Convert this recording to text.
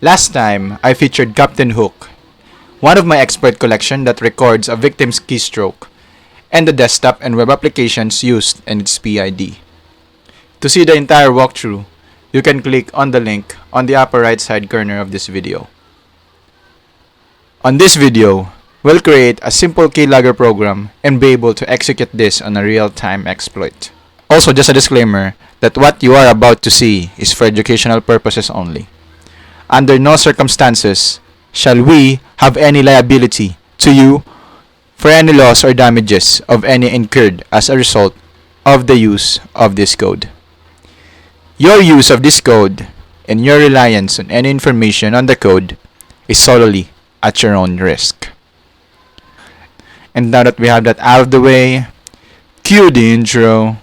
Last time, I featured Captain Hook, one of my exploit collection that records a victim's keystroke and the desktop and web applications used in its PID. To see the entire walkthrough, you can click on the link on the upper right side corner of this video. On this video, we'll create a simple keylogger program and be able to execute this on a real-time exploit. Also, just a disclaimer that what you are about to see is for educational purposes only. Under no circumstances shall we have any liability to you for any loss or damages of any incurred as a result of the use of this code. Your use of this code and your reliance on any information on the code is solely at your own risk. And now that we have that out of the way, cue the intro.